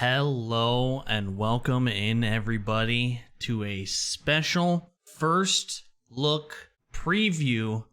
Hello and welcome in everybody to a special first look preview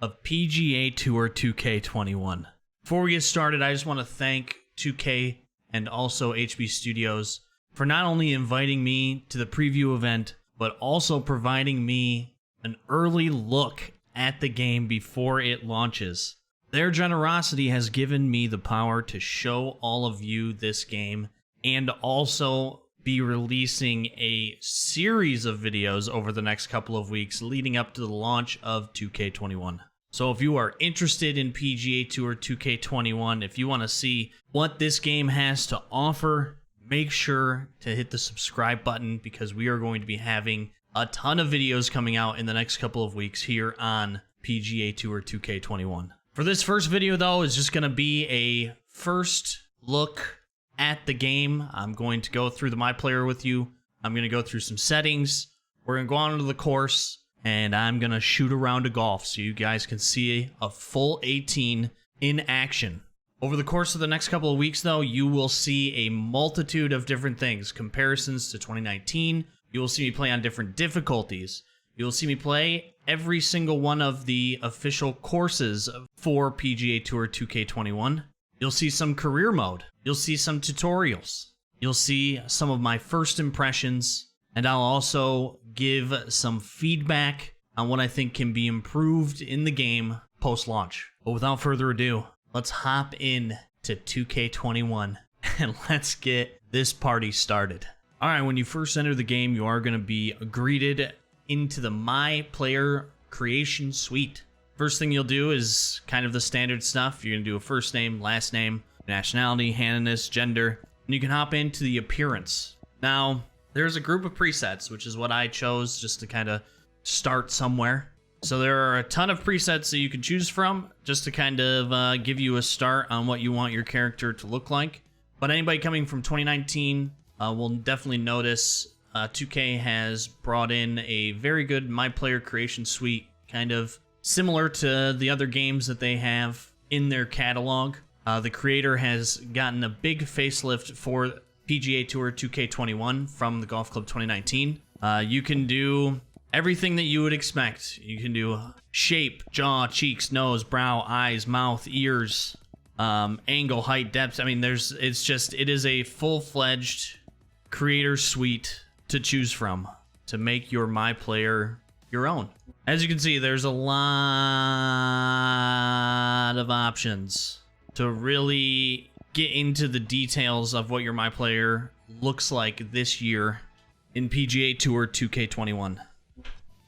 of PGA Tour 2K21. Before we get started, I just want to thank 2K and also HB Studios for not only inviting me to the preview event, but also providing me an early look at the game before it launches. Their generosity has given me the power to show all of you this game and also be releasing a series of videos over the next couple of weeks leading up to the launch of 2K21. So if you are interested in PGA Tour 2K21, if you want to see what this game has to offer, make sure to hit the subscribe button because we are going to be having a ton of videos coming out in the next couple of weeks here on PGA Tour 2K21. For this first video, though, is just going to be a first look at the game. I'm going to go through the MyPlayer with you. I'm going to go through some settings. We're going to go onto the course, and I'm going to shoot a round of golf so you guys can see a full 18 in action. Over the course of the next couple of weeks, though, you will see a multitude of different things. Comparisons to 2019. You will see me play on different difficulties. You'll see me play every single one of the official courses for PGA Tour 2K21. You'll see some career mode. You'll see some tutorials. You'll see some of my first impressions. And I'll also give some feedback on what I think can be improved in the game post-launch. But without further ado, let's hop in to 2K21 and let's get this party started. All right, when you first enter the game, you are going to be greeted into the MyPlayer creation suite. First thing you'll do is kind of the standard stuff. You're going to do a first name, last name, nationality, handedness, gender, and you can hop into the appearance. Now, there's a group of presets, which is what I chose just to kind of start somewhere. So there are a ton of presets that you can choose from just to kind of give you a start on what you want your character to look like. But anybody coming from 2019 will definitely notice 2K has brought in a very good MyPlayer creation suite, kind of similar to the other games that they have in their catalog. The creator has gotten a big facelift for PGA Tour 2K21 from the Golf Club 2019. You can do everything that you would expect. You can do shape, jaw, cheeks, nose, brow, eyes, mouth, ears, angle, height, depth. I mean, it is a full-fledged creator suite to choose from to make your MyPlayer your own. As you can see, there's a lot of options to really get into the details of what your MyPlayer looks like this year in PGA Tour 2K21.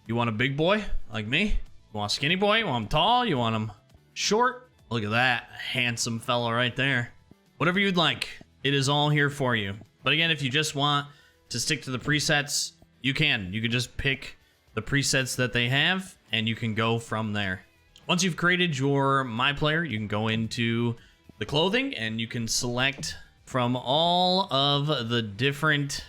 You want a big boy like me? You want a skinny boy? You want him tall? You want him short? Look at that handsome fella right there. Whatever you'd like, it is all here for you. But again, if you just want to stick to the presets, you can. You can just pick the presets that they have, and you can go from there. Once you've created your MyPlayer, you can go into the clothing, and you can select from all of the different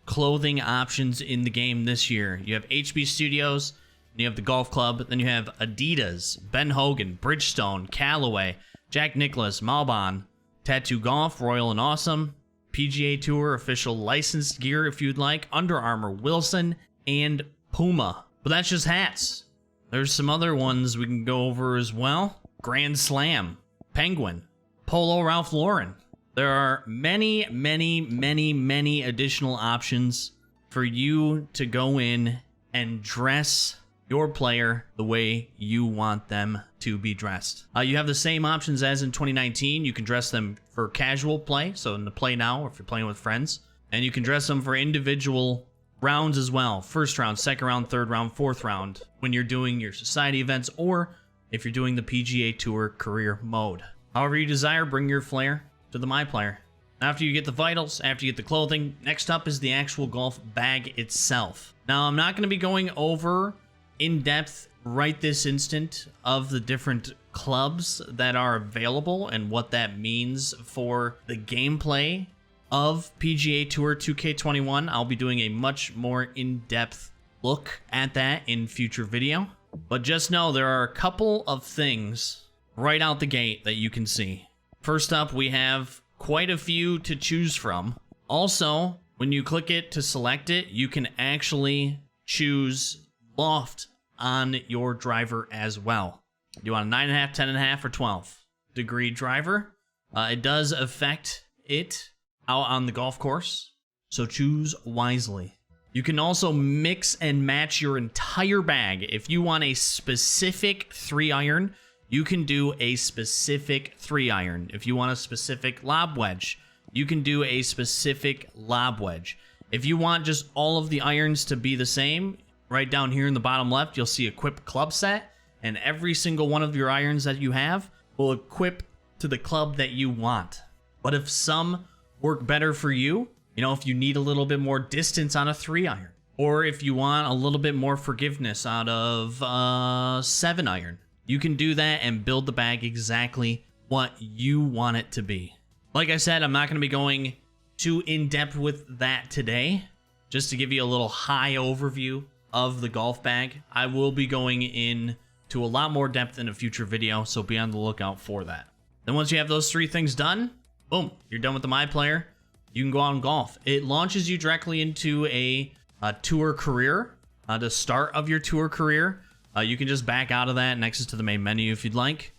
clothing options in the game this year. You have HB Studios, and you have the Golf Club, then you have Adidas, Ben Hogan, Bridgestone, Callaway, Jack Nicklaus, Malbon, Tattoo Golf, Royal and Awesome, PGA Tour official licensed gear if you'd like, Under Armour, Wilson, and Puma. But that's just hats. There's some other ones we can go over as well. Grand Slam, Penguin, Polo Ralph Lauren. There are many additional options for you to go in and dress your player the way you want them to be dressed. You have the same options as in 2019. You can dress them for casual play, so in the play now, or if you're playing with friends. And you can dress them for individual rounds as well. First round, second round, third round, fourth round, when you're doing your society events, or if you're doing the PGA Tour career mode. However you desire, bring your flair to the MyPlayer. After you get the vitals, after you get the clothing, next up is the actual golf bag itself. Now, I'm not going to be going over in depth right this instant of the different clubs that are available and what that means for the gameplay of PGA Tour 2K21. I'll be doing a much more in-depth look at that in future video. But just know there are a couple of things right out the gate that you can see. First up, we have quite a few to choose from. Also, when you click it to select it, you can actually choose loft on your driver as well. You want a 9.5, 10.5, or 12 degree driver. It does affect it out on the golf course, so choose wisely. You can also mix and match your entire bag. If you want a specific 3-iron, you can do a specific 3-iron. If you want a specific lob wedge, you can do a specific lob wedge. If you want just all of the irons to be the same, right down here in the bottom left, you'll see equip club set, and every single one of your irons that you have will equip to the club that you want. But if some work better for you, you know, if you need a little bit more distance on a 3-iron, or if you want a little bit more forgiveness out of 7-iron, you can do that and build the bag exactly what you want it to be. Like I said, I'm not going to be going too in-depth with that today. Just to give you a little high overview of the golf bag, I will be going into a lot more depth in a future video, so be on the lookout for that. Then once you have those 3 things done, boom, you're done with the MyPlayer. You can go out and golf. It launches you directly into a tour career, the start of your tour career. You can just back out of that and exit to the main menu if you'd like.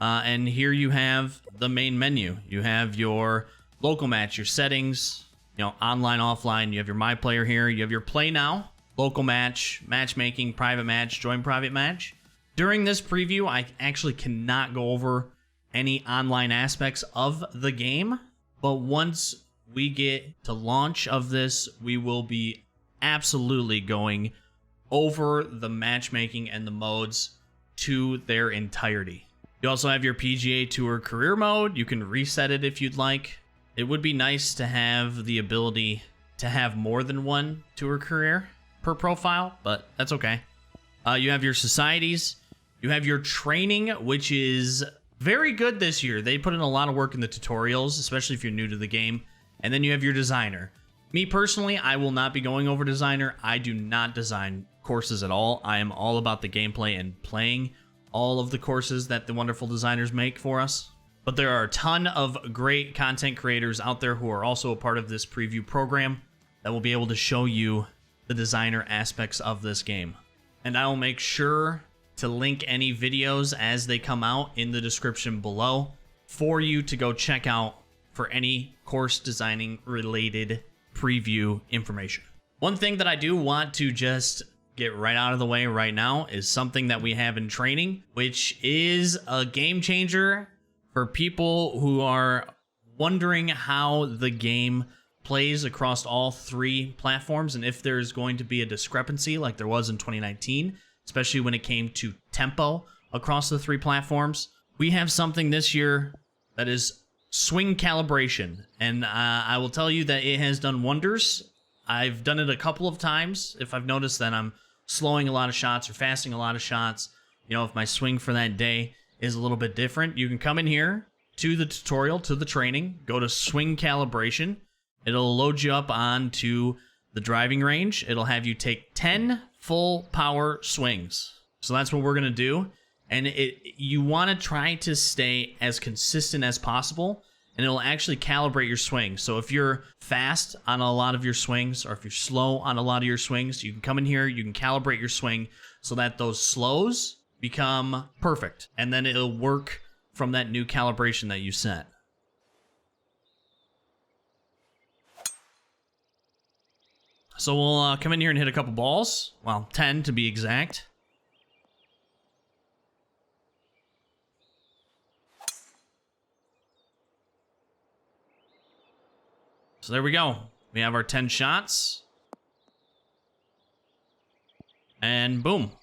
And here you have the main menu. You have your local match, your settings, you know, online, offline. You have your MyPlayer here. You have your play now, local match, matchmaking, private match, join private match. During this preview, I actually cannot go over any online aspects of the game, but once we get to launch of this, we will be absolutely going over the matchmaking and the modes to their entirety. You also have your PGA Tour career mode. You can reset it if you'd like. It would be nice to have the ability to have more than one tour career per profile, but that's okay. You have your societies. You have your training, which is very good this year. They put in a lot of work in the tutorials, especially if you're new to the game. And then you have your designer. Me personally, I will not be going over designer. I do not design courses at all. I am all about the gameplay and playing all of the courses that the wonderful designers make for us. But there are a ton of great content creators out there who are also a part of this preview program that will be able to show you the designer aspects of this game. And I will make sure to link any videos as they come out in the description below for you to go check out for any course designing related preview information. One thing that I do want to just get right out of the way right now is something that we have in training, which is a game changer for people who are wondering how the game plays across all 3 platforms and if there's going to be a discrepancy like there was in 2019, especially when it came to tempo across the 3 platforms. We have something this year that is swing calibration, and I will tell you that it has done wonders. I've done it a couple of times. If I've noticed that I'm slowing a lot of shots or fasting a lot of shots, you know, if my swing for that day is a little bit different, you can come in here to the tutorial, to the training, go to swing calibration. It'll load you up onto the driving range. It'll have you take 10 full power swings. So that's what we're going to do. And you want to try to stay as consistent as possible, and it'll actually calibrate your swing. So if you're fast on a lot of your swings, or if you're slow on a lot of your swings, you can come in here, you can calibrate your swing so that those slows become perfect, and then it'll work from that new calibration that you set. So we'll come in here and hit a couple balls. Well, 10 to be exact. So there we go. We have our 10 shots. And boom.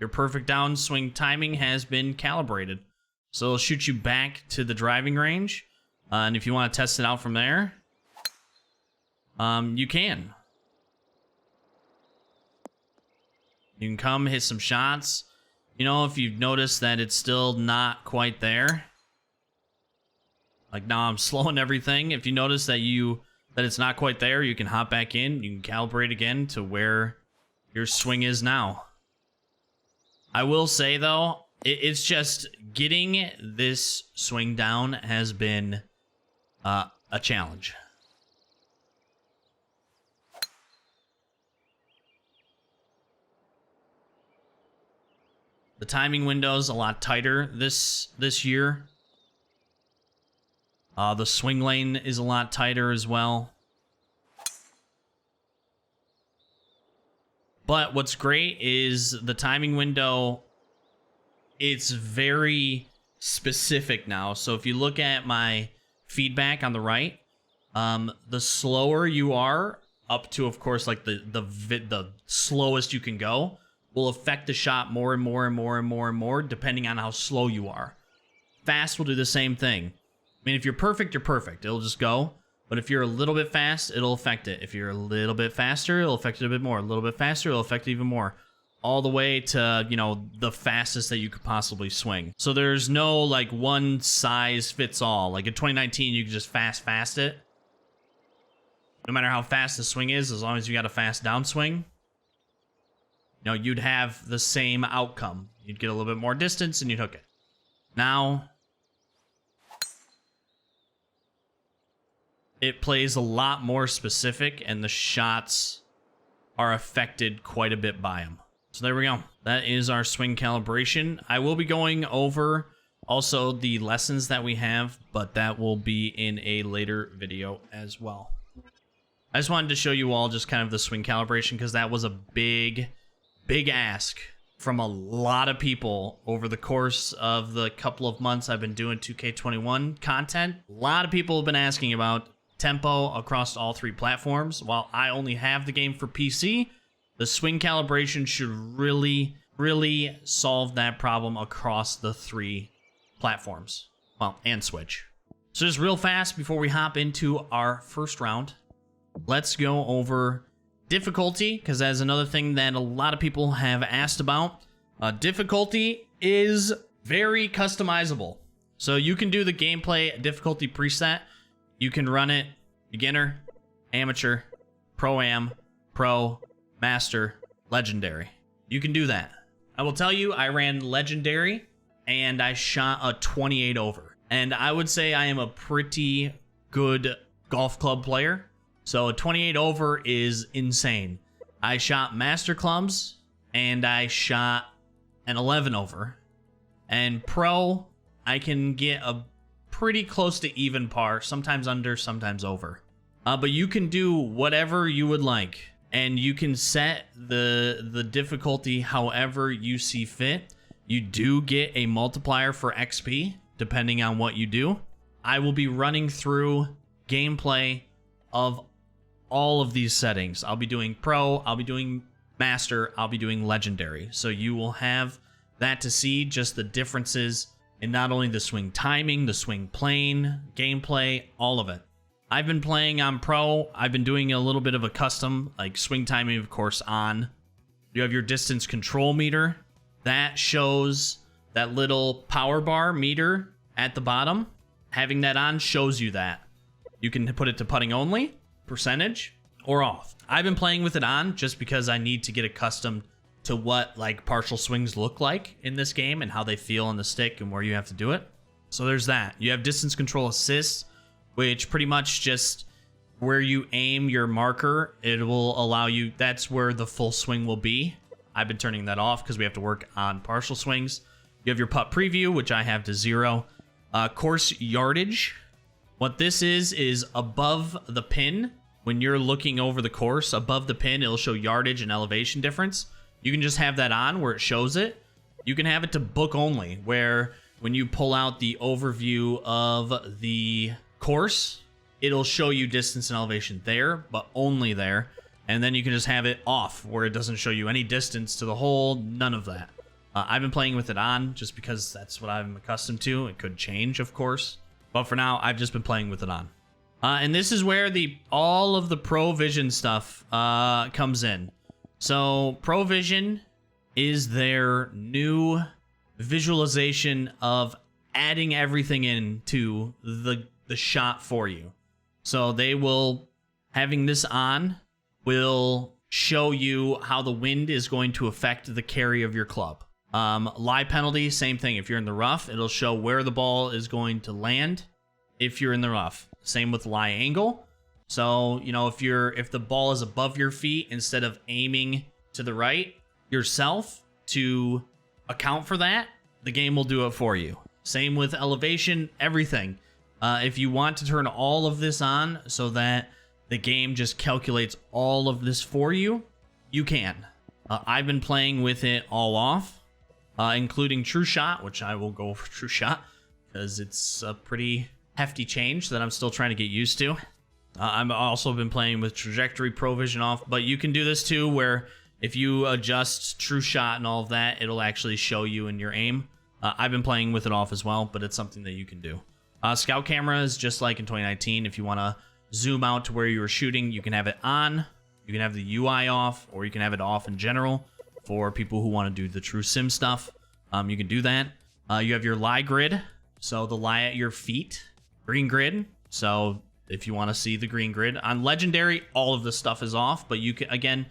Your perfect downswing timing has been calibrated. So it'll shoot you back to the driving range. And if you want to test it out from there, you can. You can come hit some shots. You know, if you've noticed that it's still not quite there. Like now I'm slowing everything. If you notice that it's not quite there, you can hop back in. You can calibrate again to where your swing is now. I will say though, it's just getting this swing down has been a challenge. The timing window's a lot tighter this year. The swing lane is a lot tighter as well. But what's great is the timing window, it's very specific now. So if you look at my feedback on the right, the slower you are, up to, of course, like the slowest you can go, will affect the shot more and more and more and more and more, depending on how slow you are. Fast will do the same thing. I mean, if you're perfect, you're perfect. It'll just go. But if you're a little bit fast, it'll affect it. If you're a little bit faster, it'll affect it a bit more. A little bit faster, it'll affect it even more. All the way to, you know, the fastest that you could possibly swing. So there's no, like, one size fits all. Like, in 2019, you can just fast it. No matter how fast the swing is, as long as you got a fast downswing, you know, you'd have the same outcome. You'd get a little bit more distance and you'd hook it. Now, it plays a lot more specific, and the shots are affected quite a bit by them. So there we go. That is our swing calibration. I will be going over also the lessons that we have, but that will be in a later video as well. I just wanted to show you all just kind of the swing calibration, because that was a big ask from a lot of people over the course of the couple of months I've been doing 2K21 content. A lot of people have been asking about tempo across all three platforms. While I only have the game for PC, the swing calibration should really solve that problem across the three platforms. Well, and Switch. So just real fast before we hop into our first round, let's go over difficulty, because that's another thing that a lot of people have asked about. Difficulty is very customizable. So you can do the gameplay difficulty preset. You can run it beginner, amateur, pro-am, pro, master, legendary. You can do that. I will tell you, I ran legendary and I shot a 28 over. And I would say I am a pretty good golf club player. So a 28 over is insane. I shot master clubs and I shot an 11 over. And pro, I can get a pretty close to even par, sometimes under, sometimes over. But you can do whatever you would like, and you can set the difficulty however you see fit. You do get a multiplier for XP, depending on what you do. I will be running through gameplay of all of these settings. I'll be doing pro, I'll be doing master, I'll be doing legendary. So you will have that to see, just the differences in not only the swing timing, the swing plane, gameplay, all of it. I've been playing on pro. I've been doing a little bit of a custom, like swing timing, of course, on. You have your distance control meter. That shows that little power bar meter at the bottom. Having that on shows you that. You can put it to putting only, percentage, or off. I've been playing with it on just because I need to get accustomed to what like partial swings look like in this game and how they feel on the stick and where you have to do it. So there's that. You have distance control assist, which pretty much just where you aim your marker, it will allow you, that's where the full swing will be. I've been turning that off because we have to work on partial swings. You have your putt preview, which I have to 0. Course yardage. What this is above the pin. When you're looking over the course, above the pin, it'll show yardage and elevation difference. You can just have that on where it shows it. You can have it to book only, where when you pull out the overview of the course, it'll show you distance and elevation there, but only there. And then you can just have it off, where it doesn't show you any distance to the hole, none of that. I've been playing with it on just because that's what I'm accustomed to. It could change, of course. But for now, I've just been playing with it on. And this is where all of the Pro Vision stuff comes in. So Pro Vision is their new visualization of adding everything into the shot for you. So they will, having this on, will show you how the wind is going to affect the carry of your club. Lie penalty, same thing. If you're in the rough, it'll show where the ball is going to land if you're in the rough. Same with lie angle. So, you know, if the ball is above your feet, instead of aiming to the right yourself to account for that, the game will do it for you. Same with elevation, everything. If you want to turn all of this on so that the game just calculates all of this for you, you can. I've been playing with it all off, including True Shot, which I will go for True Shot because it's a pretty hefty change that I'm still trying to get used to. I've also been playing with Trajectory Pro Vision off, but you can do this too, where if you adjust True Shot and all of that, it'll actually show you in your aim. I've been playing with it off as well, but it's something that you can do. Scout camera is just like in 2019. If you want to zoom out to where you were shooting, you can have it on, you can have the UI off, or you can have it off in general for people who want to do the true sim stuff. You can do that. You have your lie grid, so the lie at your feet, green grid. So if you want to see the green grid on legendary, all of this stuff is off, but you can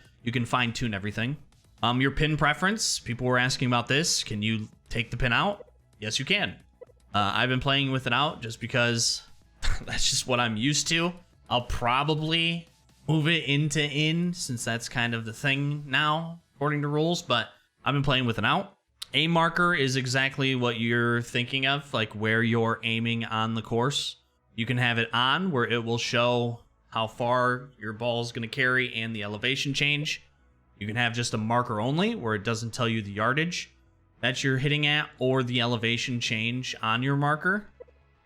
fine tune everything. Your pin preference, people were asking about this. Can you take the pin out? Yes, you can. I've been playing with it out just because that's just what I'm used to. I'll probably move it into in since that's kind of the thing now, according to rules, but I've been playing with it out. Aim marker is exactly what you're thinking of, like where you're aiming on the course. You can have it on where it will show how far your ball is going to carry and the elevation change. You can have just a marker only where it doesn't tell you the yardage that you're hitting at or the elevation change on your marker.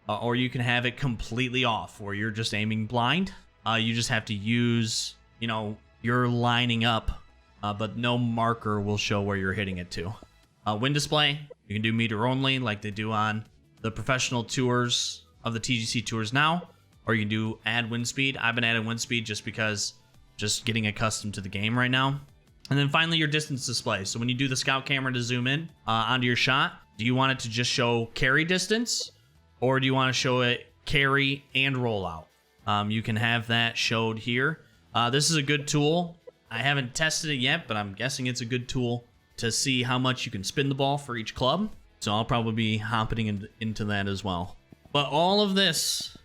Or you can have it completely off where you're just aiming blind. You just have to use, you're lining up, but no marker will show where you're hitting it to. Wind display, you can do meter only like they do on the professional tours of the TGC tours now, or you can do add wind speed. I've been adding wind speed just because just getting accustomed to the game right now. And then finally your distance display. So when you do the scout camera to zoom in onto your shot, do you want it to just show carry distance, or do you want to show it carry and roll out? You can have that showed here. This is a good tool. I haven't tested it yet, but I'm guessing it's a good tool to see how much you can spin the ball for each club. So I'll probably be hopping into that as well. But all of this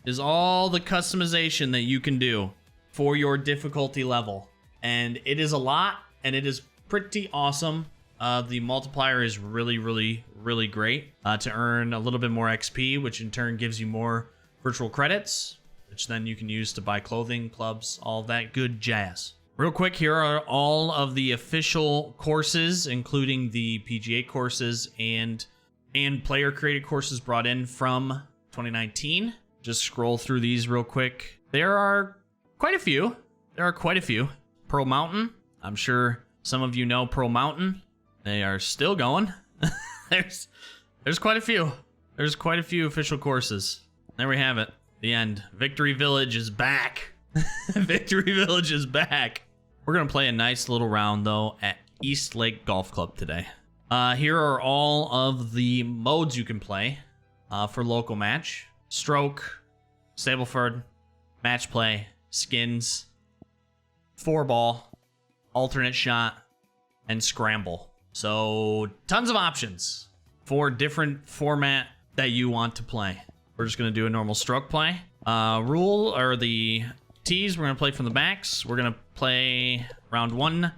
is all the customization that you can do for your difficulty level. And it is a lot, and it is pretty awesome. The multiplier is really, really, really great to earn a little bit more XP, which in turn gives you more virtual credits, which then you can use to buy clothing, clubs, all that good jazz. Real quick, here are all of the official courses, including the PGA courses and player-created courses brought in from 2019. Just scroll through these real quick. There are quite a few. Pearl Mountain. I'm sure some of you know Pearl Mountain. They are still going. There's quite a few. There's quite a few official courses. There we have it. The end. Victory Village is back. Victory Village is back. We're going to play a nice little round, though, at East Lake Golf Club today. Here are all of the modes you can play for local match. Stroke, Stableford, Match Play, Skins, 4-ball, alternate shot, and scramble. So tons of options for different format that you want to play. We're just going to do a normal stroke play. Rule or the tees, we're going to play from the backs. We're going to play round 1.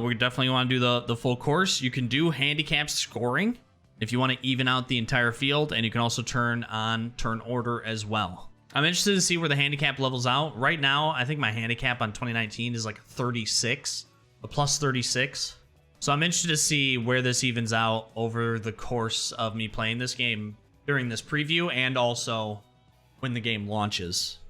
We definitely want to do the full course. You can do handicap scoring if you want to even out the entire field, and you can also turn on turn order as well. I'm interested to see where the handicap levels out. Right now, I think my handicap on 2019 is like 36, a plus 36. So I'm interested to see where this evens out over the course of me playing this game during this preview and also when the game launches.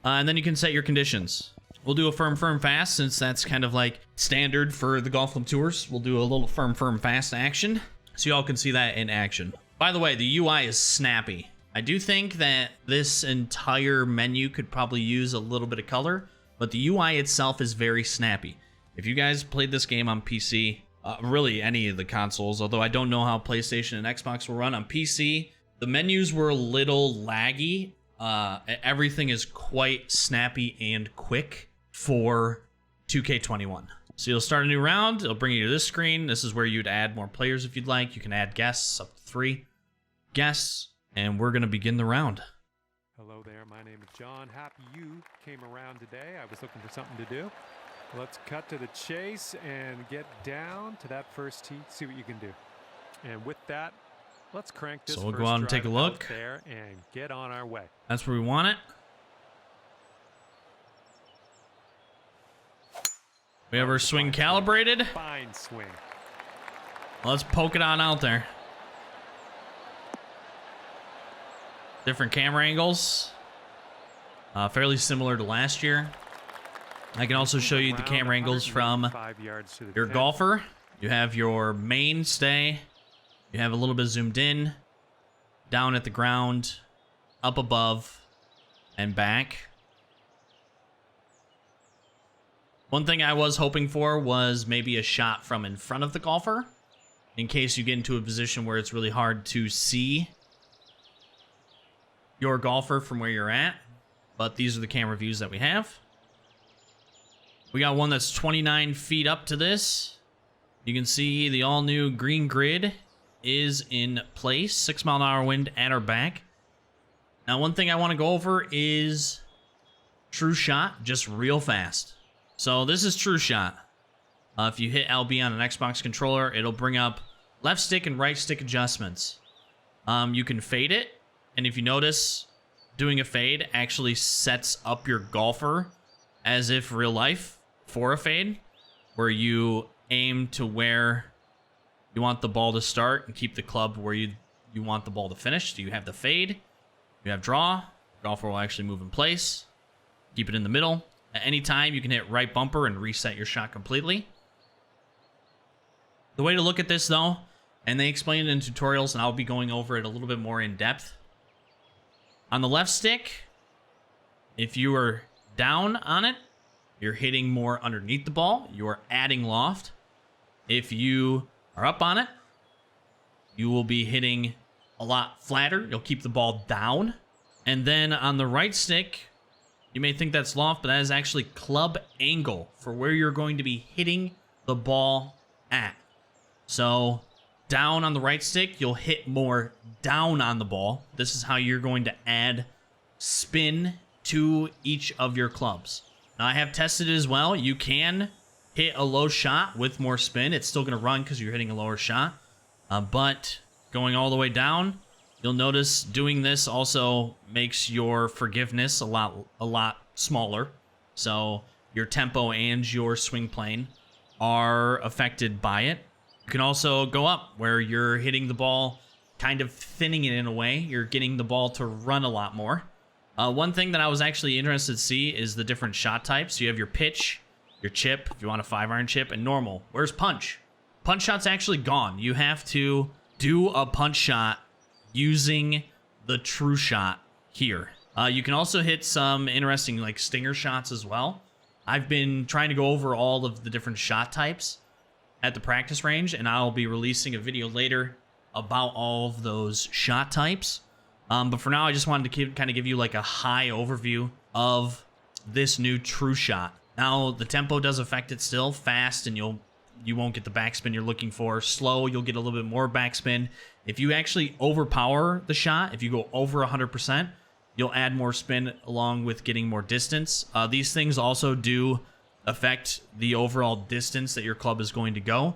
And then you can set your conditions. We'll do a firm, fast, since that's kind of like standard for the Golf Club Tours. We'll do a little firm, fast action, so y'all can see that in action. By the way, the UI is snappy. I do think that this entire menu could probably use a little bit of color, but the UI itself is very snappy. If you guys played this game on PC, really any of the consoles, although I don't know how PlayStation and Xbox will run on PC, the menus were a little laggy. Everything is quite snappy and quick for 2K21. So you'll start a new round. It'll bring you to this screen. This is where you'd add more players if you'd like. You can add guests, up to 3 guests, and we're going to begin the round. Hello there. My name is John. Happy you came around today. I was looking for something to do. Let's cut to the chase and get down to that first tee. See what you can do. And with that, let's crank this. So we'll go out and take a look there and get on our way. That's where we want it. We have our swing calibrated. Fine swing. Let's poke it on out there. Different camera angles. Fairly similar to last year. I can also show you the camera angles from your golfer. You have your mainstay. You have a little bit zoomed in, down at the ground, up above, and back. One thing I was hoping for was maybe a shot from in front of the golfer, in case you get into a position where it's really hard to see your golfer from where you're at. But these are the camera views that we have. We got one that's 29 feet up to this. You can see the all-new green grid is in place. 6-mile-an-hour wind at our back. Now, one thing I want to go over is True Shot, just real fast. So this is True Shot. If you hit LB on an Xbox controller, it'll bring up left stick and right stick adjustments. You can fade it, and if you notice, doing a fade actually sets up your golfer as if real life for a fade, where you aim to where you want the ball to start and keep the club where you want the ball to finish. So you have the fade, you have draw, golfer will actually move in place, keep it in the middle. At any time, you can hit right bumper and reset your shot completely. The way to look at this, though, and they explain it in tutorials, and I'll be going over it a little bit more in depth. On the left stick, if you are down on it, you're hitting more underneath the ball. You are adding loft. If you are up on it, you will be hitting a lot flatter. You'll keep the ball down. And then on the right stick, you may think that's loft, but that is actually club angle for where you're going to be hitting the ball at. So down on the right stick, you'll hit more down on the ball. This is how you're going to add spin to each of your clubs. Now, I have tested it as well. You can hit a low shot with more spin. It's still going to run because you're hitting a lower shot. But going all the way down, you'll notice doing this also makes your forgiveness a lot smaller. So your tempo and your swing plane are affected by it. You can also go up where you're hitting the ball, kind of thinning it in a way. You're getting the ball to run a lot more. One thing that I was actually interested to see is the different shot types. You have your pitch, your chip, if you want a 5-iron chip, and normal. Where's punch? Punch shot's actually gone. You have to do a punch shot using the True Shot here. You can also hit some interesting like stinger shots as well. I've been trying to go over all of the different shot types at the practice range, and I'll be releasing a video later about all of those shot types. But for now, I just wanted to kind of give you like a high overview of this new True Shot. Now, the tempo does affect it still. Fast, and you won't get the backspin you're looking for. Slow, you'll get a little bit more backspin. If you actually overpower the shot, if you go over 100%, you'll add more spin along with getting more distance. These things also do affect the overall distance that your club is going to go.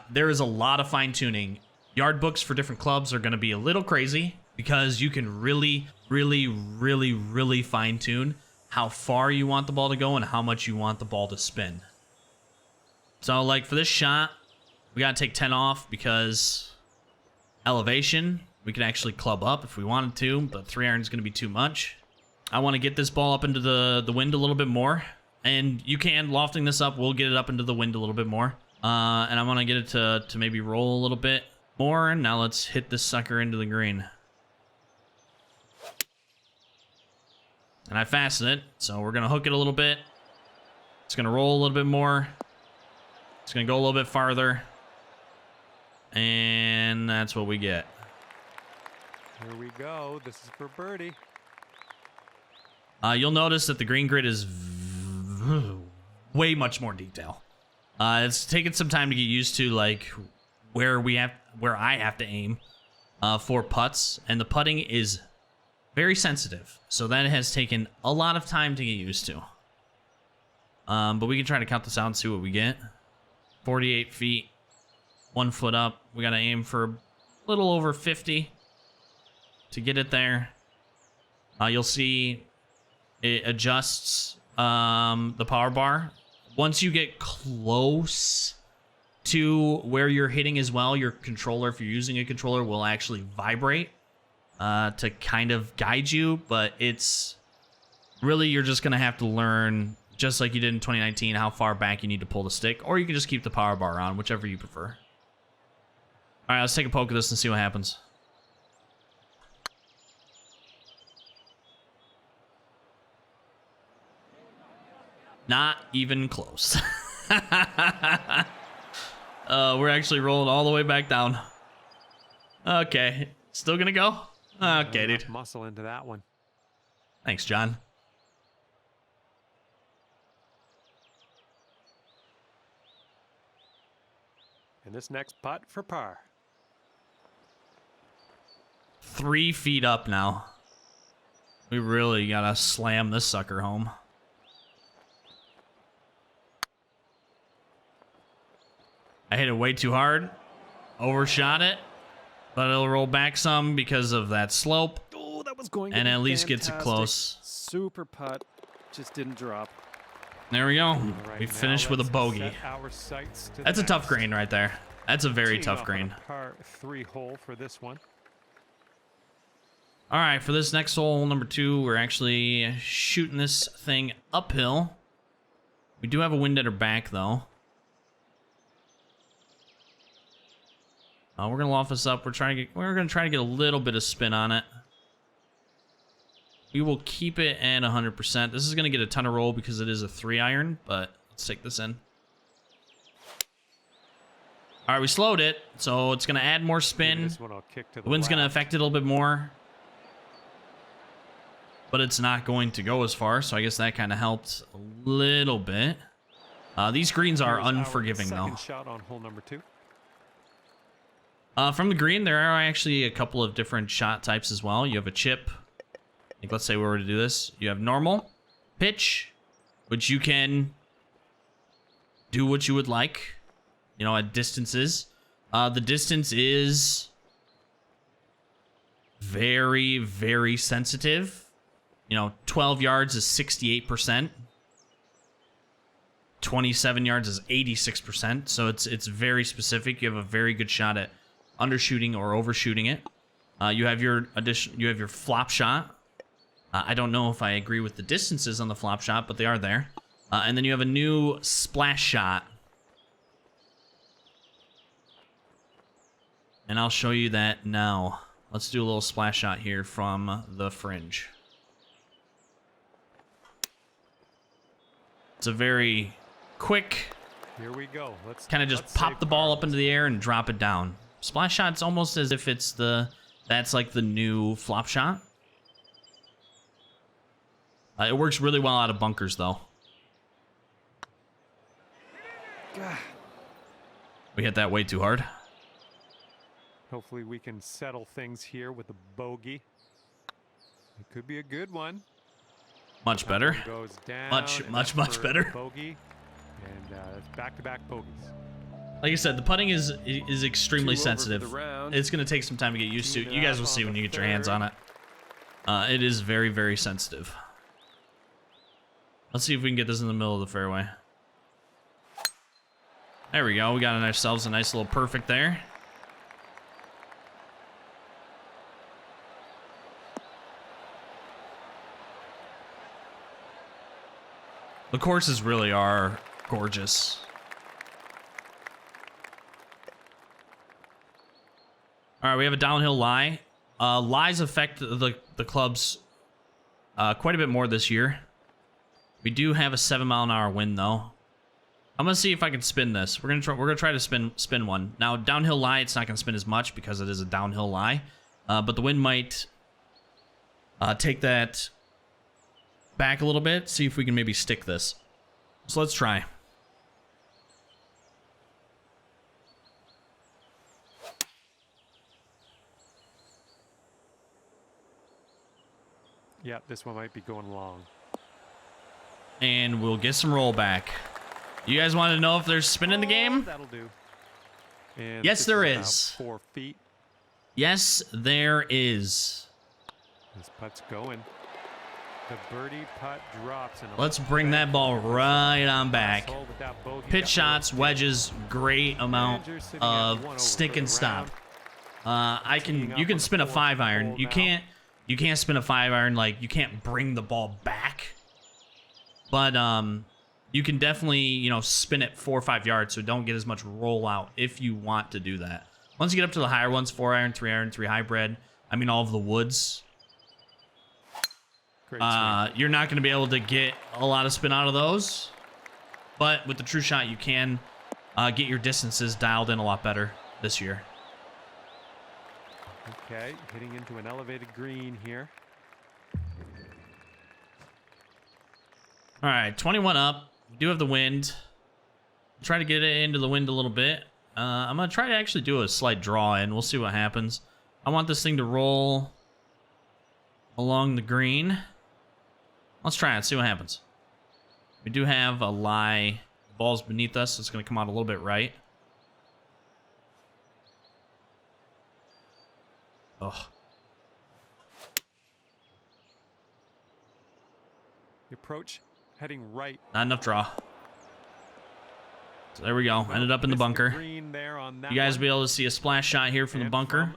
There is a lot of fine-tuning. Yard books for different clubs are going to be a little crazy because you can really fine-tune how far you want the ball to go and how much you want the ball to spin. So, like, for this shot, we got to take 10 off because elevation, we can actually club up if we wanted to, but 3-iron is going to be too much. I want to get this ball up into the wind a little bit more, and you can, lofting this up, we'll get it up into the wind a little bit more. And I want to get it to maybe roll a little bit more, and now let's hit this sucker into the green. And I fastened it, so we're going to hook it a little bit. It's going to roll a little bit more. It's going to go a little bit farther. And that's what we get. Here we go. This is for birdie. You'll notice that the green grid is way much more detail. It's taken some time to get used to, like, where I have to aim for putts. And the putting is very sensitive. So that has taken a lot of time to get used to. But we can try to count this out and see what we get. 48 feet. 1 foot up. We got to aim for a little over 50 to get it there. You'll see it adjusts the power bar. Once you get close to where you're hitting as well, your controller, if you're using a controller, will actually vibrate to kind of guide you. But it's really, you're just going to have to learn, just like you did in 2019, how far back you need to pull the stick. Or you can just keep the power bar on, whichever you prefer. All right, let's take a poke at this and see what happens. Not even close. We're actually rolling all the way back down. Okay, still gonna go? Okay, dude. Muscle into that one. Thanks, John. And this next putt for par. 3 feet up now. We really gotta slam this sucker home. I hit it way too hard. Overshot it. But it'll roll back some because of that slope. Oh, that was going and to be at least gets it fantastic. close. Super putt. Just didn't drop. There we go. Right, We now finished with a let's bogey. set our sights to the That's a tough next. green right there. That's a very Teeing tough off on a green. Par 3 hole for this one. All right, for this next hole, number 2, we're actually shooting this thing uphill. We do have a wind at our back, though. We're gonna loft this up. We're gonna try to get a little bit of spin on it. We will keep it at 100%. This is gonna get a ton of roll because it is a 3-iron, but let's take this in. All right, we slowed it, so it's gonna add more spin. This one I'll kick to The wind's gonna left. affect it a little bit more, but it's not going to go as far, so I guess that kind of helped a little bit. These greens are Here's our unforgiving, though. second shot on hole number 2. From the green, there are actually a couple of different shot types as well. You have a chip. Like, let's say we were to do this. You have normal, pitch, which you can do what you would like, you know, at distances. The distance is very, very sensitive. You know, 12 yards is 68%. 27 yards is 86%. So it's very specific. You have a very good shot at undershooting or overshooting it. You have your flop shot. I don't know if I agree with the distances on the flop shot, but they are there. And then you have a new splash shot. And I'll show you that now. Let's do a little splash shot here from the fringe. It's a very quick, Here we go. Let's kind of just let's pop save the ball par. up into the air and drop it down. Splash shot's almost as if it's that's like the new flop shot. It works really well out of bunkers, though. We hit that way too hard. Hopefully we can settle things here with a bogey. It could be a good one. Much better. That one goes down, Much and that's for better. Bogey, and it's back-to-back bogeys. Like I said, the putting is extremely 2 over for sensitive. the round. It's going to take some time to get used to. You guys will see when you get your hands on it. It is very, very sensitive. Let's see if we can get this in the middle of the fairway. There we go. We got ourselves a nice little perfect there. The courses really are gorgeous. All right, we have a downhill lie. Lies affect the clubs quite a bit more this year. We do have a 7-mile-an-hour wind, though. I'm gonna see if I can spin this. We're gonna try to spin one. Now, downhill lie, it's not gonna spin as much because it is a downhill lie, but the wind might take that back a little bit. See if we can maybe stick this. So let's try. Yeah, this one might be going long. And we'll get some roll back. You guys want to know if there's spin in the game? That'll do. And Yes, this there about is. 4 feet. Yes, there is. This putt's going. The birdie putt drops. And Let's bring that ball right on back. Pitch shots, wedges, great amount of stick and stop. You can spin a 5-iron. You can't spin a 5-iron, like you can't bring the ball back. But you can definitely, you know, spin it 4 or 5 yards so don't get as much rollout if you want to do that. Once you get up to the higher ones, 4-iron, 3-iron, 3 hybrid, I mean all of the woods, you're not going to be able to get a lot of spin out of those. But with the true shot, you can get your distances dialed in a lot better this year. Okay, hitting into an elevated green here. All right, 21 up. We do have the wind. Try to get it into the wind a little bit. I'm going to try to actually do a slight draw in. We'll see what happens. I want this thing to roll along the green. Let's try it, see what happens. We do have a lie. The ball's beneath us, so it's going to come out a little bit right. Oh. The approach heading right. Not enough draw. So there we go. Ended up in the bunker. You guys will be able to see a splash shot here from the bunker.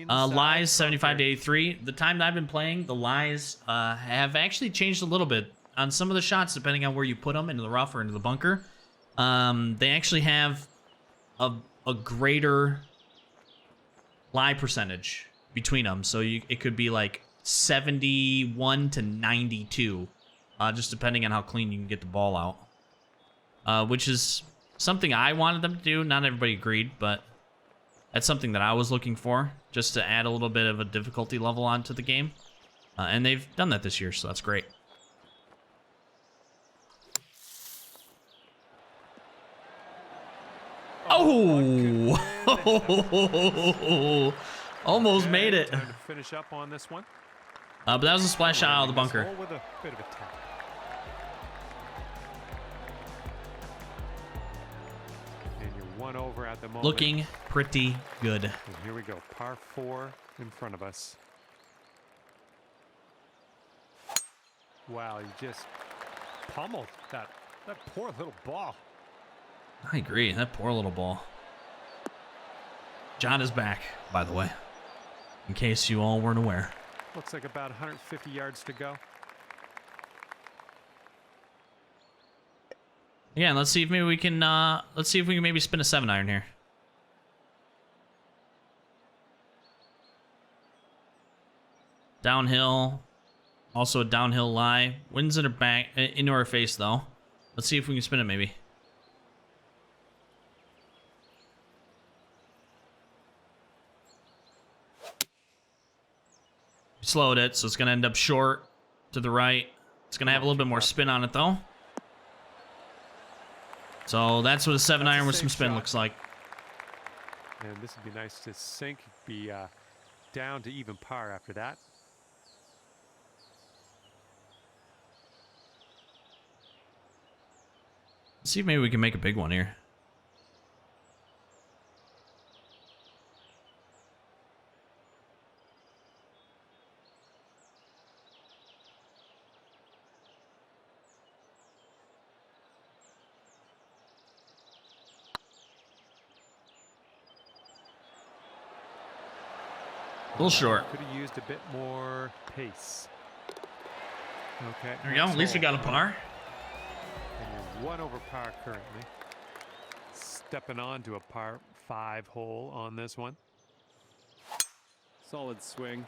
Lies 75 to 83. The time that I've been playing, the lies have actually changed a little bit on some of the shots, depending on where you put them, into the rough or into the bunker. They actually have a greater lie percentage between them. So it could be like 71 to 92, just depending on how clean you can get the ball out. Which is something I wanted them to do. Not everybody agreed, but that's something that I was looking for, just to add a little bit of a difficulty level onto the game. And they've done that this year, so that's great. Oh! Almost made it. Time to finish up on this one. But that was a splash shot out of the bunker. With a bit of a tap. And you're 1 over at the moment. Looking pretty good. And here we go. Par 4 in front of us. Wow, you just pummeled that poor little ball. I agree. That poor little ball. John is back, by the way, in case you all weren't aware. Looks like about 150 yards to go. Yeah, let's see if maybe we can. Let's see if we can maybe spin a 7-iron here. Downhill, also a downhill lie. Winds in our back, into our face though. Let's see if we can spin it maybe. Slowed it, so it's gonna end up short to the right. It's gonna have a little bit more spin on it though. So that's what a 7-iron with some spin looks like. And this would be nice to sink, be down to even par after that. Let's see if maybe we can make a big one here. A little short. Could have used a bit more pace. Okay. There we go. At least we got a par. And you're 1 over par currently. Stepping on to a par 5 hole on this one. Solid swing.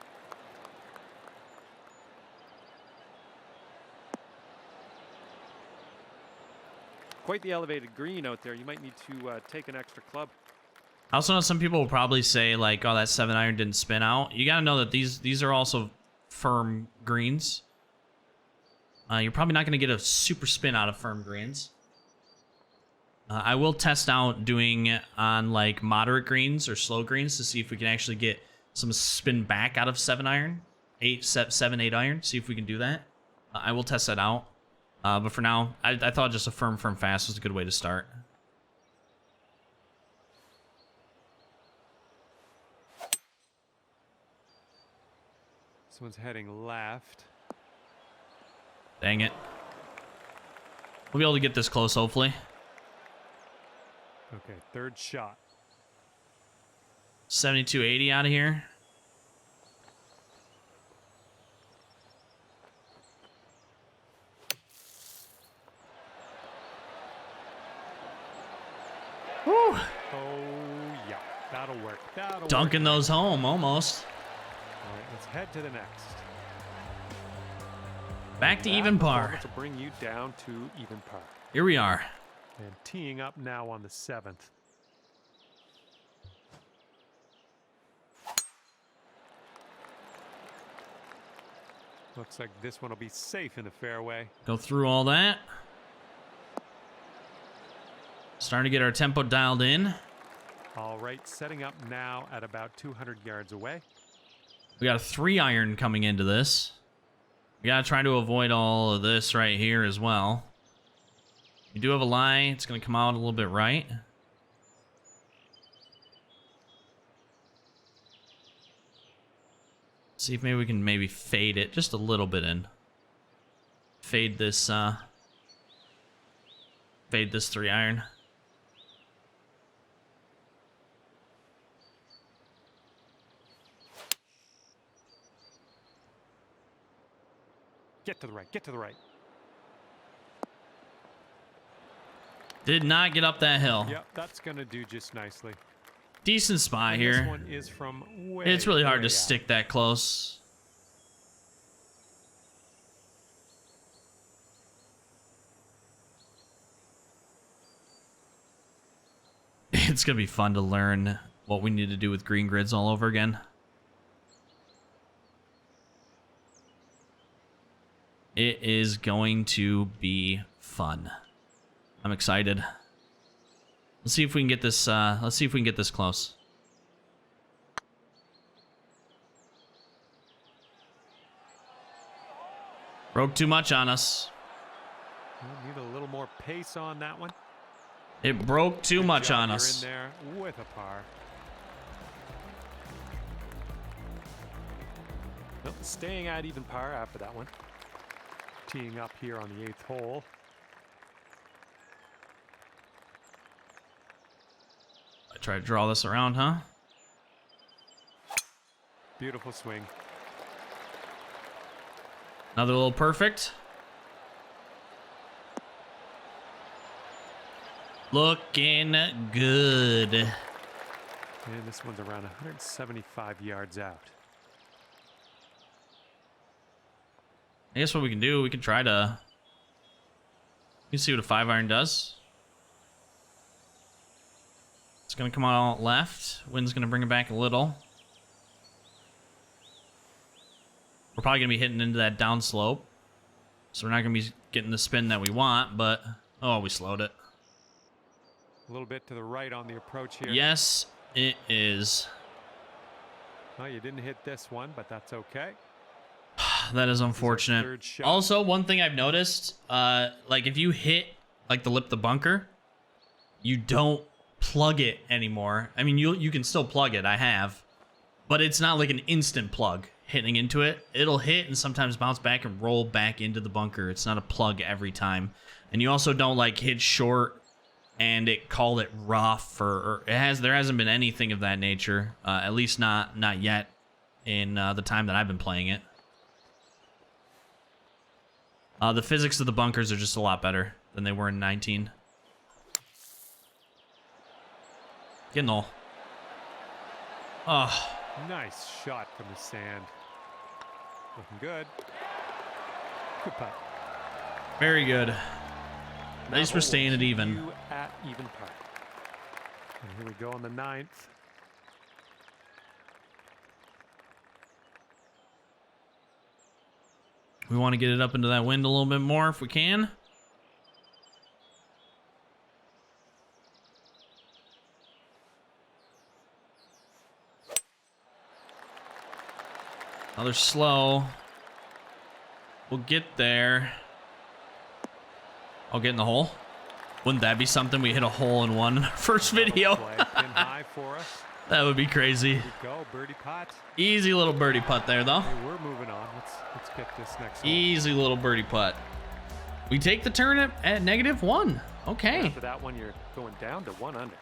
Quite the elevated green out there. You might need to take an extra club. I also know some people will probably say like, "Oh, that 7-iron didn't spin out." You got to know that these are also firm greens. You're probably not going to get a super spin out of firm greens. I will test out doing on like moderate greens or slow greens to see if we can actually get some spin back out of 7-iron, 7, 8-iron. See if we can do that. I will test that out. But for now, I thought just a firm fast was a good way to start. one's heading left. Dang it. We'll be able to get this close, hopefully. Okay, third shot. 72-80 out of here. Whew. Oh, yeah. That'll work. That'll Dunking work. those home, almost. All right, let's head to the next. Back to That even par. performance will bring you down to even par. Here we are. And teeing up now on the 7th. Looks like this one will be safe in the fairway. Go through all that. Starting to get our tempo dialed in. All right, setting up now at about 200 yards away. We got a 3-iron coming into this. We gotta try to avoid all of this right here as well. We do have a lie. It's gonna come out a little bit right. See if maybe we can fade it just a little bit in. Fade this 3-iron. Get to the right, get to the right. Did not get up that hill. Yep, that's gonna do just nicely. Decent spot And here. This one is from way, It's really hard way to out. stick that close. It's gonna be fun to learn what we need to do with green grids all over again. It is going to be fun. I'm excited. Let's see if we can get this. Let's see if we can get this close. Broke too much on us. We'll need a little more pace on that one. It broke too Good much job, on you're us. in there with a par. Nope, staying at even par after that one. Teeing up here on the 8th hole. I try to draw this around, huh? Beautiful swing. Another little perfect. Looking good. And this one's around 175 yards out. I guess what we can do, we can try to... You can see what a 5-iron does. It's going to come out left. Wind's going to bring it back a little. We're probably going to be hitting into that downslope. So we're not going to be getting the spin that we want, but... Oh, we slowed it. A little bit to the right on the approach here. Yes, it is. Well, you didn't hit this one, but that's okay. That is This is our unfortunate. third shot. Also, one thing I've noticed, like if you hit like the lip of the bunker, you don't plug it anymore. I mean, you can still plug it. I have, but it's not like an instant plug hitting into it. It'll hit and sometimes bounce back and roll back into the bunker. It's not a plug every time. And you also don't like hit short and it called it rough or there hasn't been anything of that nature. At least not yet in the time that I've been playing it. The physics of the bunkers are just a lot better than they were in 19. Getting all. Oh, Nice shot from the sand. Looking good. Good putt. very good. At That least we're hole staying will at keep even. you at even par. And here we go on the 9th. We want to get it up into that wind a little bit more if we can. Another slow. We'll get there. I'll get in the hole. Wouldn't that be something? We hit a hole in one in our first video. Play. Pin high for us. That would be crazy. There we go, birdie putt. Easy little birdie putt there, though. Hey, we're moving on. Let's get this next hole. Easy little birdie putt. We take the turn at -1. Okay. After that one, you're going down to 1 under.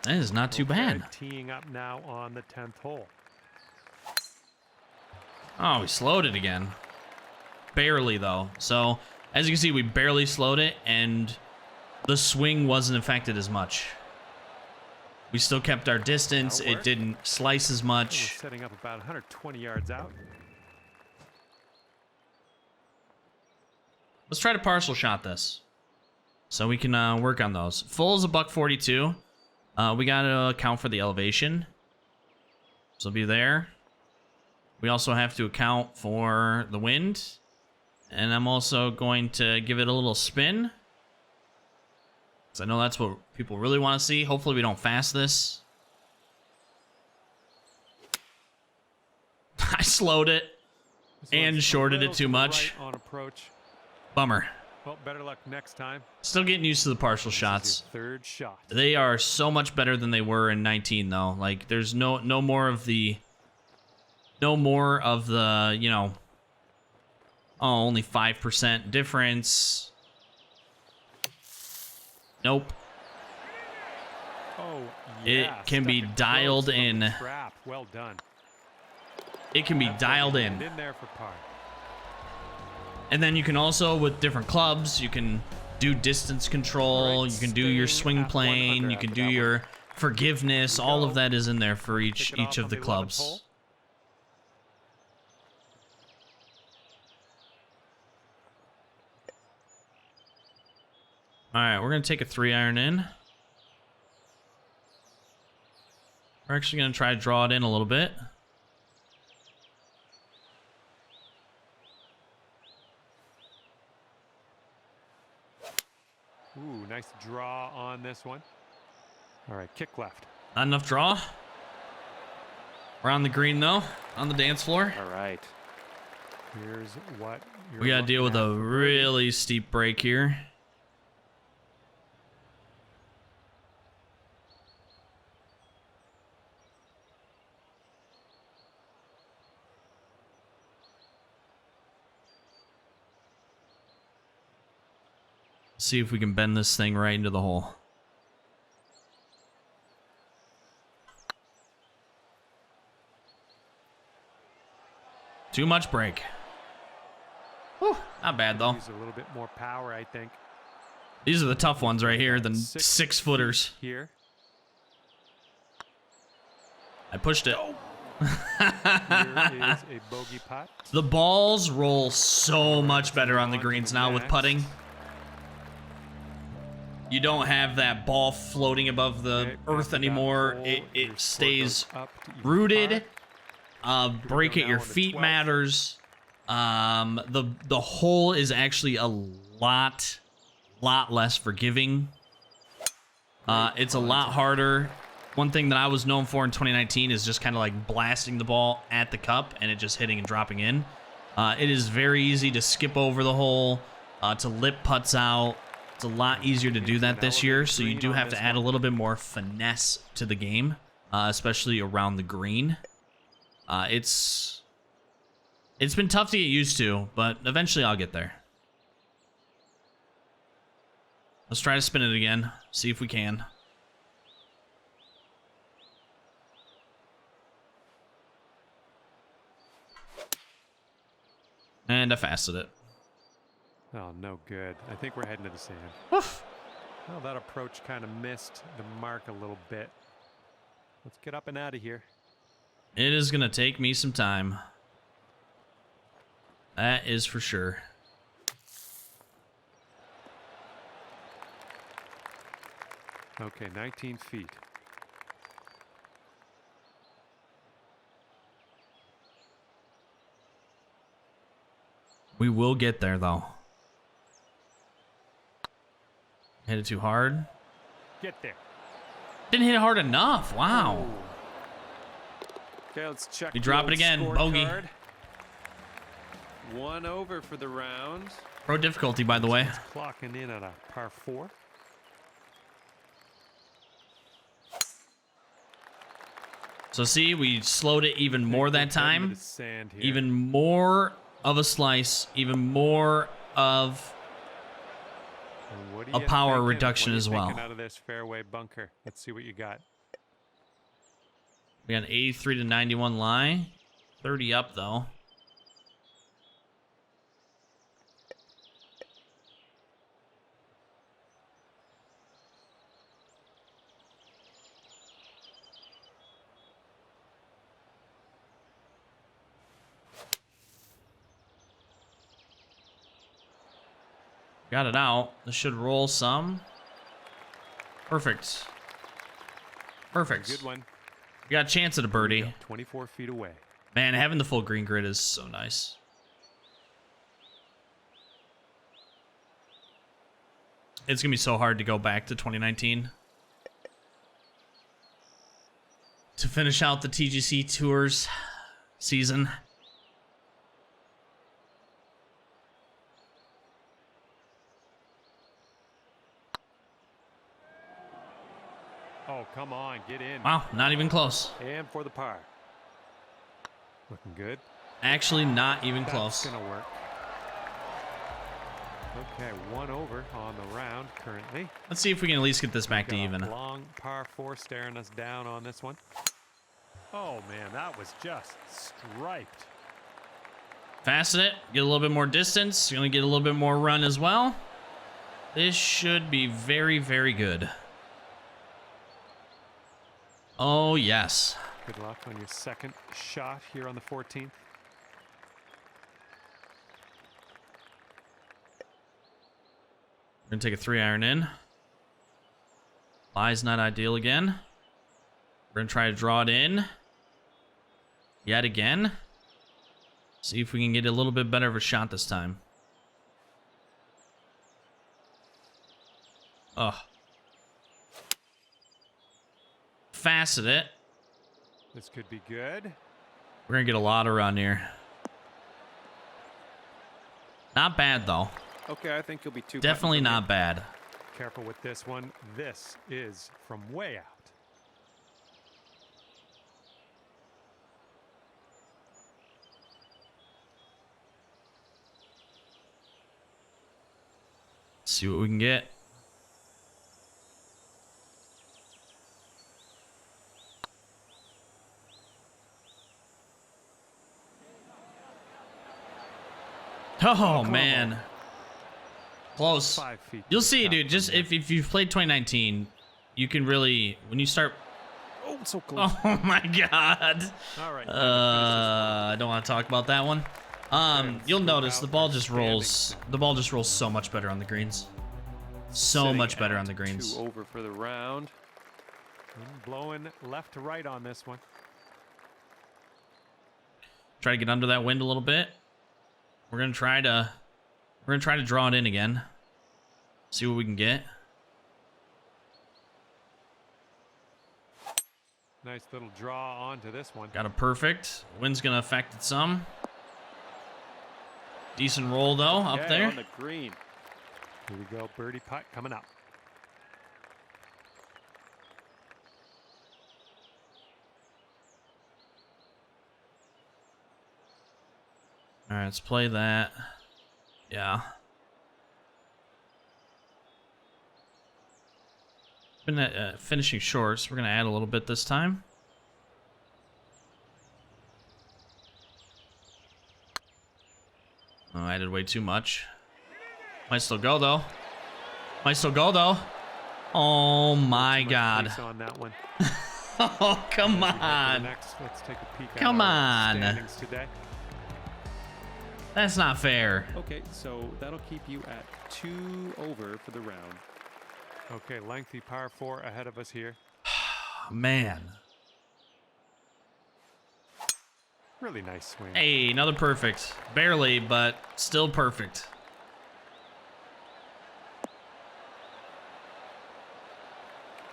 That is not too bad. Teeing up now on the 10th hole. Oh, we slowed it again. Barely, though. So, as you can see, we barely slowed it, and the swing wasn't affected as much. We still kept our distance. It didn't slice as much. We're setting up about 120 yards out. Let's try to partial shot this, so we can work on those. Full is a $142. We gotta account for the elevation, so it'll be there. We also have to account for the wind, and I'm also going to give it a little spin, because I know that's what people really want to see. Hopefully we don't fast this. I slowed it and shorted it too much. Right on approach. Bummer. Well, better luck next time. Still getting used to the partial shots. Third shot. They are so much better than they were in 19, though. Like, there's no more of the, you know, oh, only 5% difference. Nope. Oh, It yeah. can be Stuck it dialed close from the in. trap. Well done. It can be That's dialed it. in. In there for par. And then you can also, with different clubs, you can do distance control, Right, you can do your staying swing at 1 plane, under you can after do that your forgiveness. Here we All go. of that is in there for Kick each it off of on the 11th clubs. hole. All right, we're going to take a 3-iron in. We're actually going to try to draw it in a little bit. Ooh, nice draw on this one. All right, kick left. Not enough draw. We're on the green, though, on the dance floor. All right. Here's what you're We got to deal with looking a at for birdie. really steep break here. See if we can bend this thing right into the hole. Too much break. Whew, not bad though. Use a little bit more power, I think. These are the tough ones right here, the 6 6-footers. Here. I pushed it. Here is a bogey putt. The balls roll so much better on the greens now with putting. You don't have that ball floating above the Okay, earth after that anymore. hole, It your score stays goes up to even rooted. par. Break go at your now on the feet 12th. matters. The hole is actually a lot less forgiving. It's a lot harder. One thing that I was known for in 2019 is just kind of like blasting the ball at the cup and it just hitting and dropping in. It is very easy to skip over the hole, to lip putts out. It's a lot easier to do that this year, so you do have to add a little bit more finesse to the game, especially around the green. It's been tough to get used to, but eventually I'll get there. Let's try to spin it again, see if we can. And I fasted it. Oh, no good. I think we're heading to the sand. Woof. Well, that approach kind of missed the mark a little bit. Let's get up and out of here. It is going to take me some time. That is for sure. Okay, 19 feet. We will get there, though. Hit it too hard. Get there. Didn't hit it hard enough. Wow. Okay, let's check. We the drop it old again, bogey. scorecard. 1 over for the round. Pro difficulty, by the way. It's clocking in at a par 4. So see, we slowed it even more that time. Even more of a slice, even more of a power reduction as well. Out of this fairway bunker. Let's see what you got. We got an 83 to 91 lie. 30 up though. Got it out. This should roll some. Perfect. Perfect. Good one. We got a chance at a birdie. 24 feet away. Man, having the full green grid is so nice. It's going to be so hard to go back to 2019. To finish out the TGC Tours season. Oh, come on, get in. Wow, not even close. And for the par. Looking good. Actually, not even close. That's gonna work. Okay, 1 over on the round currently. Let's see if we can at least get this back to even. Long par 4 staring us down on this one. Oh man, that was just striped. Fasten it, get a little bit more distance. You're gonna get a little bit more run as well. This should be very, very good. Oh, yes. Good luck on your second shot here on the 14th. We're going to take a 3-iron in. Lie's not ideal again. We're going to try to draw it in. Yet again. See if we can get a little bit better of a shot this time. Ugh. Facet it. This could be good. We're going to get a lot of run here. Not bad, though. Okay, I think you'll be too. Definitely not bad. Careful with this one. This is from way out. See what we can get. Oh, man. Close. 5 feet. You'll see, dude. Just if you've played 2019, you can really, when you start. Oh, so close. Oh my God. All right. I don't want to talk about that one. You'll notice the ball just rolls. The ball just rolls so much better on the greens. So much better on the greens. 2 over for the round. Wind blowing left to right on this one. Try to get under that wind a little bit. We're gonna try to draw it in again. See what we can get. Nice little draw onto this one. Got a perfect. Wind's gonna affect it some. Decent roll though, up there. On the green. Here we go, birdie putt coming up. All right, let's play that. Yeah. Been finishing short, so we're gonna add a little bit this time. Oh, I added way too much. Might still go though. Might still go though. Oh my God. On that one. Oh, come on. Next, let's take a peek Come at our on. standings today. That's not fair. Okay, so that'll keep you at 2 over for the round. Okay, lengthy par 4 ahead of us here. Man. Really nice swing. Hey, another perfect. Barely, but still perfect.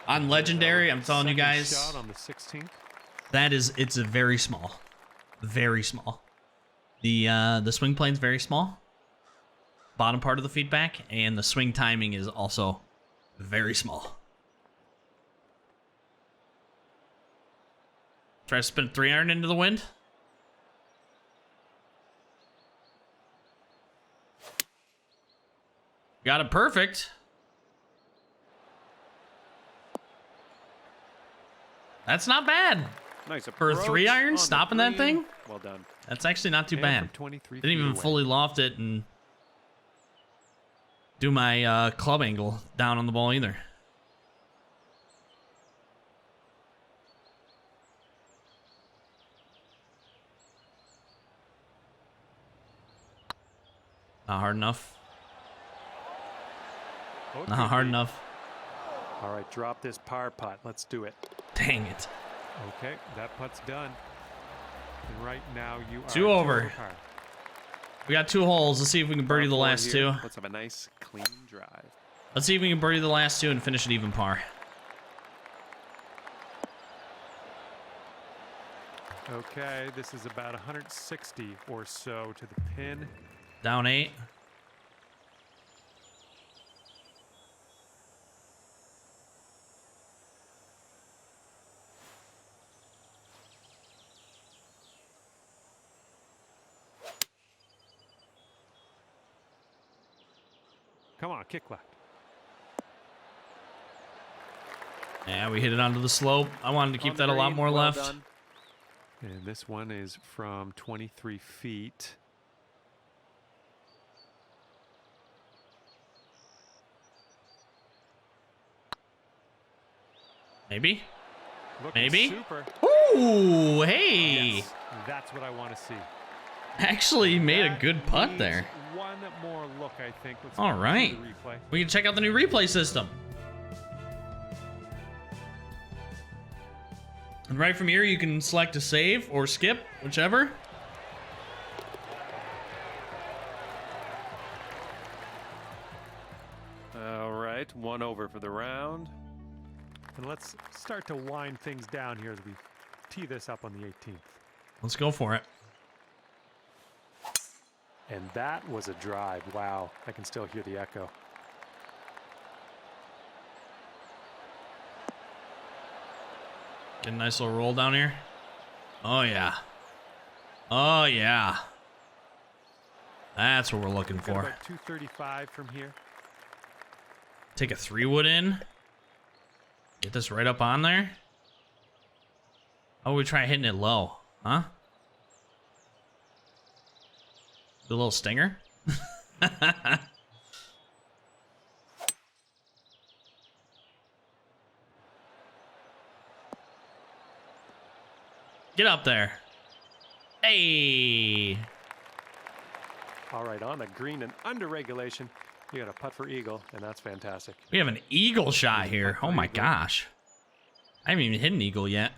On Legendary, I'm telling you guys, Shot on the 16th. it's a very small. Very small. The swing plane's very small. Bottom part of the feedback, and the swing timing is also very small. Try to spin 3-iron into the wind. Got it perfect. That's not bad. Nice For a approach 3-iron, on the stopping that green. thing? Well done. That's actually not too And bad. from 23 Didn't feet even away. fully loft it and do my club angle down on the ball either. Not hard enough. Okay, Not hard Pete. enough. All right, drop this par putt. Let's do it. Dang it. Okay, that putt's done. And right now you are 2 over. par. We got 2 holes. Let's see if we can birdie Par the 4 last here. 2. Let's have a nice clean drive. Let's see if we can birdie the last 2 and finish it even par. Okay, this is about 160 or so to the pin. Down 8. Come on, kick left. Yeah, we hit it onto the slope. I wanted to keep On the that a lot green, more well left. done. And this one is from 23 feet. Maybe? Looking Maybe? super. Ooh, hey! Yes, that's what I want to see. Actually made a That good putt needs there. One more look, I think. Let's All go to right. the replay. We can check out the new replay system. And right from here, you can select to save or skip, whichever. All right, 1 over for the round. And let's start to wind things down here as we tee this up on the 18th. Let's go for it. And that was a drive. Wow, I can still hear the echo. Get a nice little roll down here. Oh, yeah. Oh, yeah. That's what we're looking Got for. about 235 from here. Take a 3-wood in. Get this right up on there. Oh, we try hitting it low, huh? Do a little stinger. Get up there. Hey. All right, on the green and under regulation, you got a putt for eagle, and that's fantastic. We have an eagle shot here. Oh my gosh. I haven't even hit an eagle yet.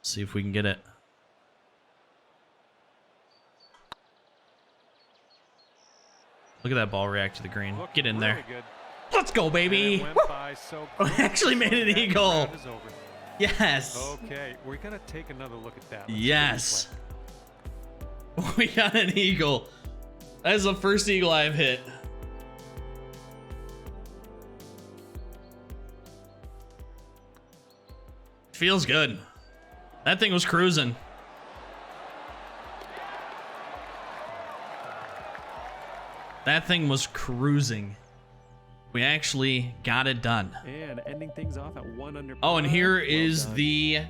See if we can get it. Look at that ball react to the green. Looking Get in really there. good. Let's go, And it baby. went by so We quick, actually made so an that eagle. round is over. Yes. Okay, we're gonna take another look at that. Let's see the Yes. replay. We got an eagle. That is the first eagle I've hit. Feels good. That thing was cruising. That thing was cruising. We actually got it done. And ending things off at 1 under. Oh, and par. here Well is done. the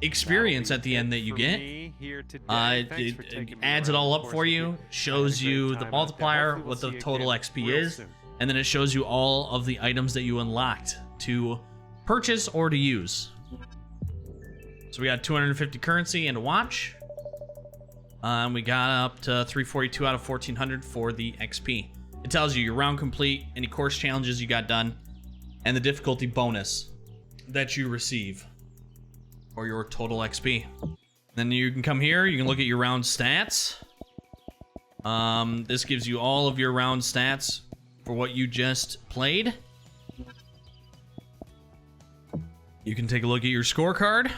experience That'll at be the it end that you for get. me here today. It, Thanks for taking me adds it around all the up course for with you, me. I had a shows great you time the out there. multiplier, Hopefully we'll what the see you total again XP real is, soon. and then it shows you all of the items that you unlocked to purchase or to use. So we got 250 currency and a watch. We got up to 342 out of 1400 for the XP. It tells you your round complete, any course challenges you got done, and the difficulty bonus that you receive, or your total XP. Then you can come here, you can look at your round stats. This gives you all of your round stats for what you just played. You can take a look at your scorecard,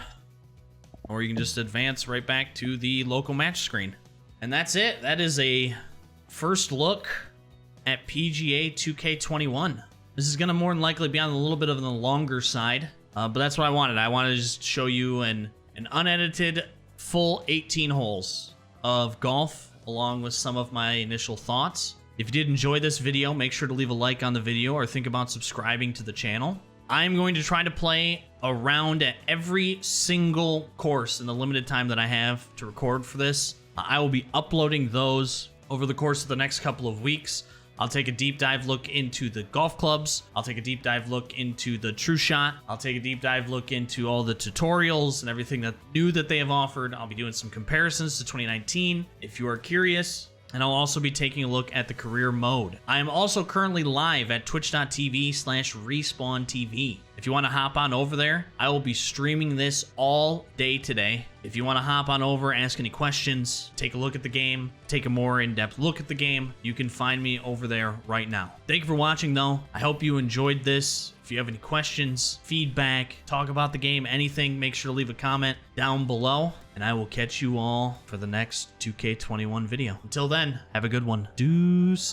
or you can just advance right back to the local match screen. And that's it. That is a first look at PGA 2K21. This is going to more than likely be on a little bit of the longer side, but that's what I wanted. I wanted to just show you an unedited full 18 holes of golf along with some of my initial thoughts. If you did enjoy this video, make sure to leave a like on the video or think about subscribing to the channel. I'm going to try to play around at every single course in the limited time that I have to record for this. I will be uploading those over the course of the next couple of weeks. I'll take a deep dive look into the golf clubs. I'll take a deep dive look into the True Shot. I'll take a deep dive look into all the tutorials and everything that new that they have offered. I'll be doing some comparisons to 2019 if you are curious. And I'll also be taking a look at the career mode. I am also currently live at twitch.tv/respawntv. If you want to hop on over there, I will be streaming this all day today. If you want to hop on over, ask any questions, take a look at the game, take a more in-depth look at the game, you can find me over there right now. Thank you for watching though. I hope you enjoyed this. If you have any questions, feedback, talk about the game, anything, make sure to leave a comment down below. And I will catch you all for the next 2K21 video. Until then, have a good one. Deuces.